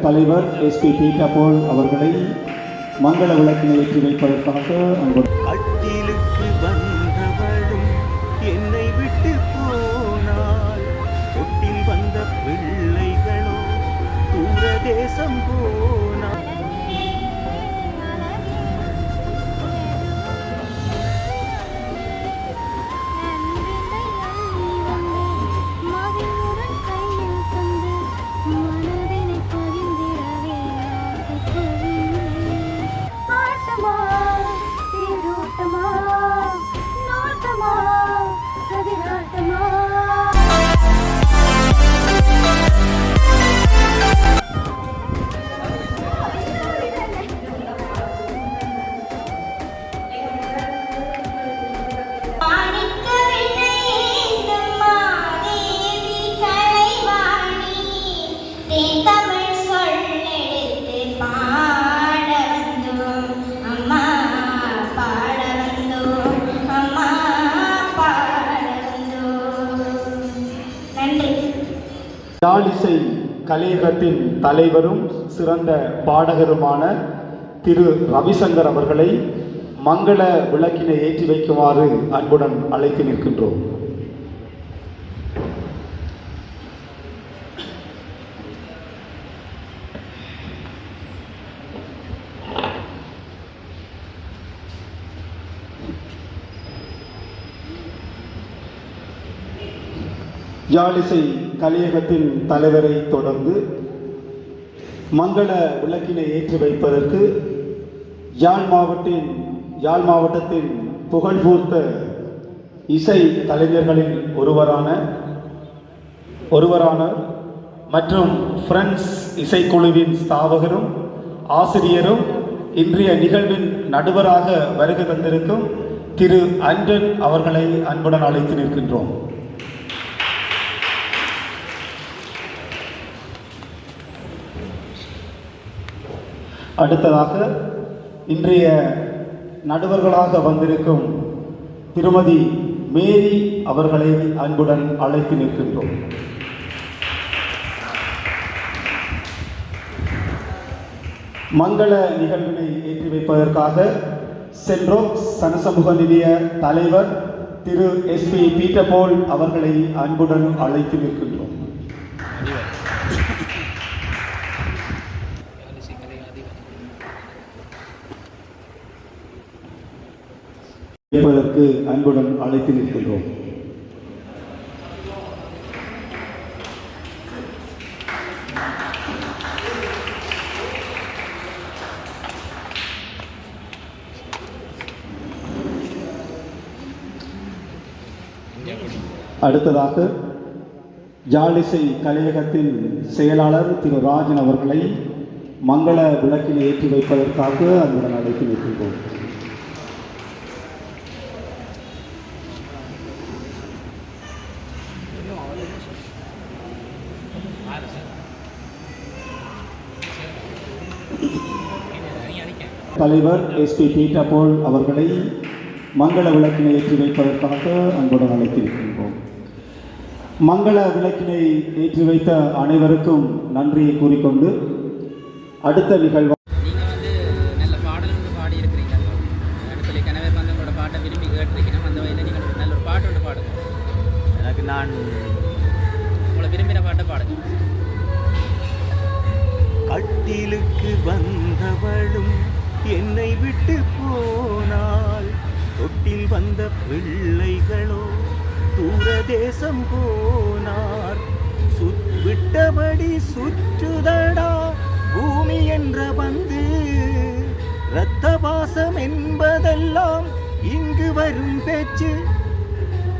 தலைவர் SP Peter போல் அவர்களை மங்கள விளக்கினை ஏற்றி வைப்பதற்காக கட்டிலுக்கு வந்தவளும் என்னை விட்டு போனால் தொட்டில் வந்த பிள்ளைகளோ தூர தேசம் போனால் யாழிசை கலையகத்தின் தலைவரும் சிறந்த பாடகருமான திரு ரவிசங்கர் அவர்களை மங்கள விளக்கினை ஏற்றி வைக்குமாறு அன்புடன் அழைத்து நிற்கின்றோம். யாழிசை கலையகத்தின் தலைவரை தொடர்ந்து மங்கள விளக்கினை ஏற்றி வைப்பதற்கு யாழ் மாவட்டத்தின் புகழ்பூர்த்த இசை கலைஞர்களில் ஒருவரான மற்றும் ஃப்ரெண்ட்ஸ் இசைக்குழுவின் ஸ்தாபகரும் ஆசிரியரும் இன்றைய நிகழ்வின் நடுவராக வருகை தந்திருக்கும் திரு அண்டன் அவர்களை அன்புடன் அழைத்து நிற்கின்றோம். அடுத்ததாக இன்றைய நடுவர்களாக வந்திருக்கும் திருமதி மேரி அவர்களை அன்புடன் அழைத்து நிற்கின்றோம். மங்கள நிகழ்வினை ஏற்றி வைப்பதற்காக சென்ட்ரோக் சனசமூக நிலைய தலைவர் திரு எஸ்பி பீட்டர் போல் அவர்களை அன்புடன் அழைத்து நிற்கின்றோம். கேட்பதற்கு அன்புடன் அழைத்து நிற்கின்றோம். அடுத்ததாக யாழிசை கலையகத்தின் செயலாளர் திரு ராஜன் அவர்களை மங்கள விளக்கினை ஏற்றி வைப்பதற்காக அன்புடன் அழைத்து நிற்கின்றோம். தலைவர் எஸ்பி பீட்டர் போல் அவர்களை மங்கள விளக்கினை ஏற்றி வைப்பதற்காக அன்புடன் அழைத்திருக்கின்றோம். மங்கள விளக்கினை ஏற்றி வைத்த அனைவருக்கும் நன்றியை கூறிக்கொண்டு அடுத்த நிகழ்வு நல்ல பாடல் பாடி இருக்கிறீங்க. சொல்லி கணவர் வந்து உங்களோட பாட்டை விரும்பி கேட்டிருக்கணும். அந்த வகையில் நீங்கள் நல்ல ஒரு பாட்டு ஒன்று பாடுங்க. எனக்கு நான் உங்களை விரும்பின பாட்டை பாடுங்க. கட்டிலுக்கு வந்தவளும் என்னை விட்டு போனால் தொட்டில் வந்த பிள்ளைகளோ தூர தேசம் போனார். விட்டபடி சுற்றுதடா பூமி என்ற வந்து இரத்த பாசம் என்பதெல்லாம் இங்கு வரும் பேச்சு.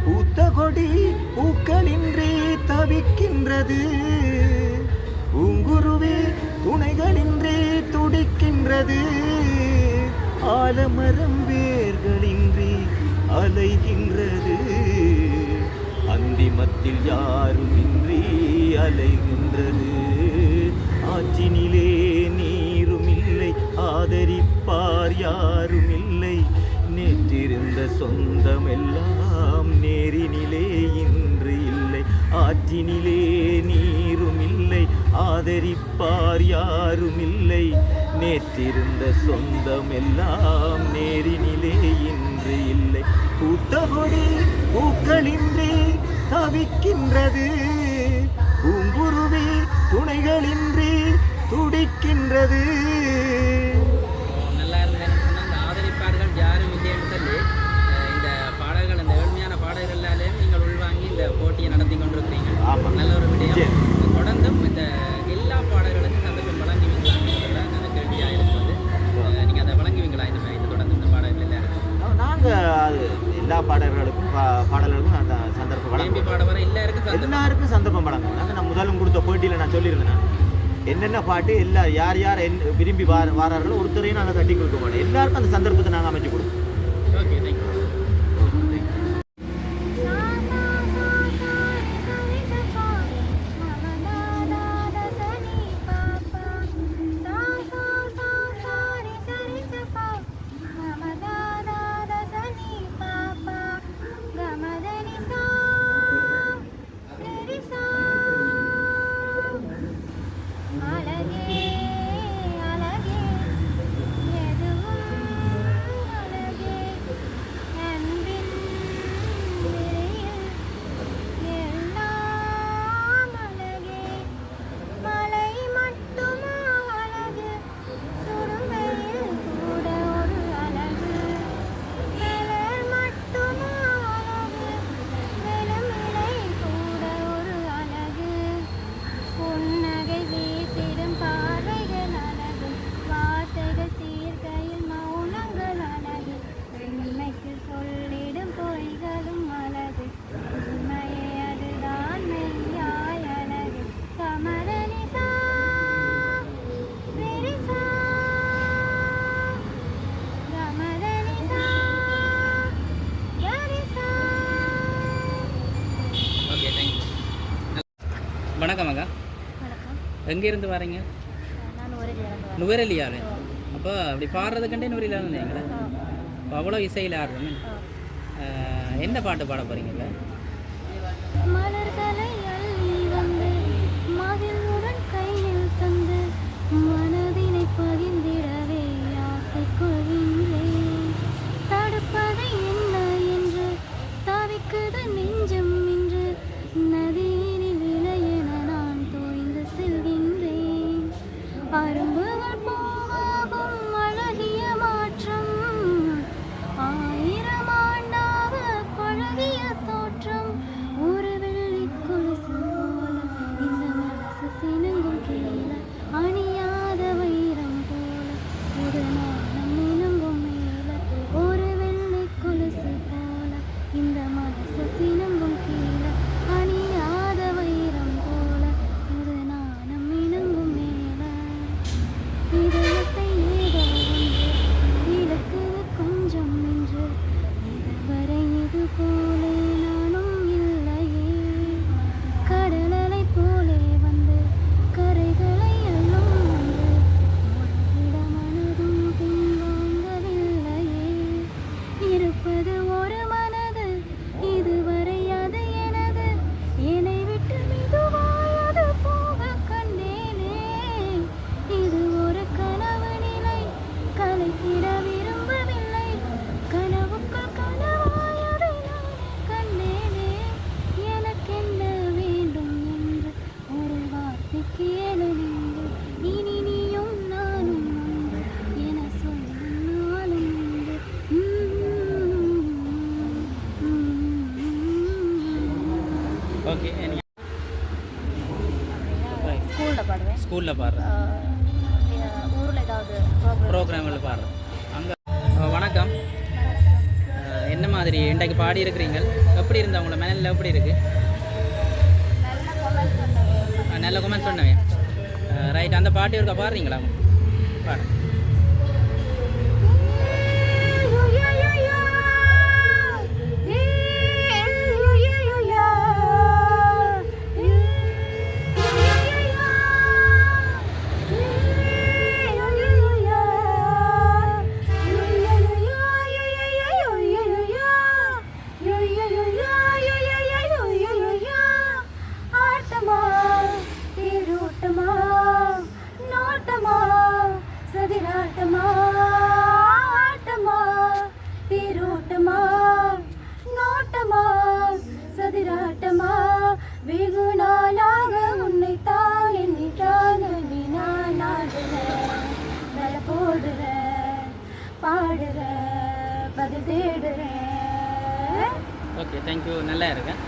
பூத்த கொடி பூக்களின்றி தவிக்கின்றது. பூங்குருவி துணைகளின்றி துடிக்கின்றது. ஆலமரம் வேர்களின்றி அலைகின்றது. அந்திமத்தில் யாருமின்றி அலைகின்றது. ஆற்றினிலே நீருமில்லை, ஆதரிப்பார் யாருமில்லை. நேற்றிருந்த சொந்தமெல்லாம் நேரினிலே இன்று இல்லை. ஆற்றினிலே நீருமில்லை, ஆதரிப்பார் யாருமில்லை. நேற்றிருந்த சொந்தம் எல்லாம் நேரினிலே இன்று இல்லை. பூத்தகொடி பூக்களின்றி தவிக்கின்றது, பூங்குருவி துணைகளின்றி துடிக்கின்றது. நல்லா இருந்தேன்னு சொன்னால் இந்த ஆதரிப்பார்கள் யாரும் இல்லைன்னு சொல்லி இந்த பாடல்கள், இந்த ஏழ்மையான பாடல்களாலே நீங்கள் உள்வாங்கி இந்த போட்டியை நடத்தி கொண்டிருக்கிறீங்க. ஆமாம். நல்ல ஒரு விடயம். தொடர்ந்தும் இந்த எல்லா பாடல்களுக்கும் சந்தர்ப்பம் வழங்குவீங்களான்னு அந்த கேள்வியாக இருக்கிறது. நீங்கள் அதை வழங்குவீங்களா இந்த தொடர்ந்து இந்த பாடல்கள் எல்லாருக்கும்? நாங்கள் அது எல்லா பாடல்களுக்கும் பாடல்களுக்கும் அந்த சந்தர்ப்பம் வழங்குவோம். பாட வர எல்லாருக்கும் சந்தர்ப்பம் வழங்குவோம். நான் முதலும் கொடுத்த போட்டியில் நான் சொல்லியிருந்தேன், என்னென்ன பாட்டு யார் யார் விரும்பி வாரார்களோ ஒருத்தரையும் நாங்கள் தட்டி கொடுக்க மாட்டோம். எல்லாருக்கும் அந்த சந்தர்ப்பத்தை நாங்கள் அமைச்சு கொடுப்போம். Okay, thank you. வணக்கம் அக்கா. வணக்கம். எங்கேருந்து வரீங்க? நான் நுவரெலியாவில். நுவரெலியாவில். அப்போ அப்படி பாடுறதுக்கண்டே நுவரெலியா இருந்தீங்களா? இப்போ அவ்வளோ இசையில் ஆடுறோமே. என்ன பாட்டு பாட போகிறீங்க இப்போ? மலர்களை அள்ளி வந்து மகிழ்வுடன் கையில் தந்து மனதினை பகிர்ந்திடவே ஆசை கொள்கின்றேன். தடுப்பதை என்ன என்று தவிக்குது நெஞ்சம் என்று நதியினில் இலையென நான் தோய்ந்து செல்கின்றேன். அரும்புகள் போகாகும் அழகிய மாற்றம், ஆயிரம் ஆண்டாக பழகிய தோற்றம், ஒரு வெள்ளி கொலுசு போல இந்த மனசு சினுங்கும் கீழ அணியாத வைரம் போல ஒரு நாணம் இனங்கும் மேல, ஒரு வெள்ளி கொலுசு போல இந்த மனசு சினுங்கும் கீழ அணியாத வைரம் போல ஒரு நாணம் இனங்கும் மேல. இதயத்தை ஏதோ ஒன்று இழக்குது கொஞ்சம் என்று, இதுவரை இது போலே நானும் இல்லையே. கடலலை போலே வந்து கரைகளை அள்ளும் என்று ஒருவிட மனதும் பின்வாங்கவில்லையே. இருப்பது ஒரு மனது, இதுவரை அது எனது, என்னை விட்டு மெதுவாய் அது போக கண்டேனே. இது ஒரு கனவு நிலை, கலைத்திட விரும்பவில்லை, கனவுக்குள் கனவாய் அதை நான் கண்டேனே. எனக்கென்ன வேண்டும் என்று ஒரு வார்த்தைக்கு எழுந்து, இனி நீயும் நானும் உண்டு என சொல்லும் நாளும் உண்டு. ஓகே. ஸ்கூலில் பாடுவேன். ஸ்கூலில் பாடுறேன், ஊரில் ஏதாவது ப்ரோக்ராமில் பாடுறேன். அங்கே வணக்கம். என்ன மாதிரி இன்றைக்கு பாடி இருக்கிறீங்க? எப்படி இருந்தா உங்களை மேனில் எப்படி இருக்கு? நல்ல கமெண்ட் சொன்னவேன். ரைட், அந்த பாட்டு இருக்கா பாடுறீங்களா? பாடு. ஆட்டமா தேரோட்டமா தேடுறேன். ஓகே, தேங்க்யூ, நல்லா இருக்கேன்.